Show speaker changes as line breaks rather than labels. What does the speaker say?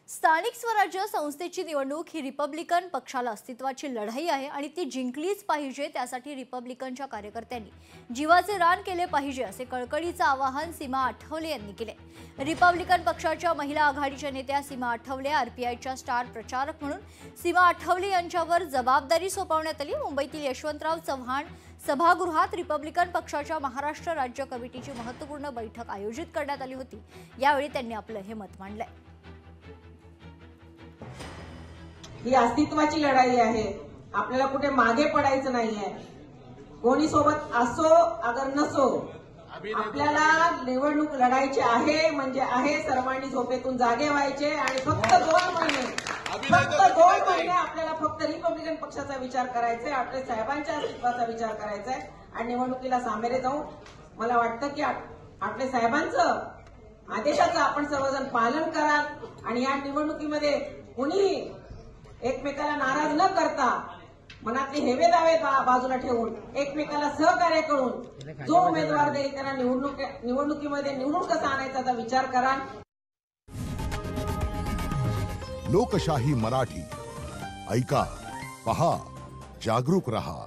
स्थानिक स्वराज्य संस्थेची निवडणूक ही रिपब्लिकन पक्षाला अस्तित्वाची लढाई आहे आणि ती जिंकलीच पाहिजे। त्यासाठी रिपब्लिकनच्या कार्यकर्त्यांनी जीवाचे रान केले पाहिजे असे कळकळीचे आवाहन सीमा आठवले यांनी केले। रिपब्लिकन पक्षाच्या महिला आघाडीच्या नेत्या सीमा आठवले आरपीआयच्या स्टार प्रचारक म्हणून सीमा आठवले यांच्यावर जबाबदारी सोपवण्यात आली। मुंबईतील यशवंतराव चव्हाण सभागृहात रिपब्लिकन पक्षाच्या महाराष्ट्र राज्य कमिटीची महत्त्वपूर्ण बैठक आयोजित करण्यात आली होती। यावेळी त्यांनी आपलं हे मत मांडलंय।
ही अस्तित्वाची लढाई आहे। आपल्याला कुठे मागे पडायचं नाहीये। कोणी सोबत असो अगर नसो आपल्याला निवडणूक लढायची आहे म्हणजे आहे। सर्वांनी झोपेतून जागे व्हायचे आणि फक्त 2 महिने आपल्याला फक्त रिपब्लिकन पक्षाचा विचार करायचा आहे, आपल्या साहेबांच्या अस्तित्वाचा विचार करायचा आहे आणि निवडणुकीला सामोरे जाऊन मला वाटतं की आपल्या साहेबांचं आदेशाचं आपण सर्वजण पालन कराल आणि या निवडणुकीमध्ये कुणी एकमेकाला नाराज न करता मनातले हेवे दावे बाजूला ठेवून एकमेकाला सहकार्य करून जो उमेदवार देईल त्यांना निवडणुकीमध्ये निवडून कसा आणायचा विचार करा।
लोकशाही मराठी ऐका, पहा, जागरूक रहा।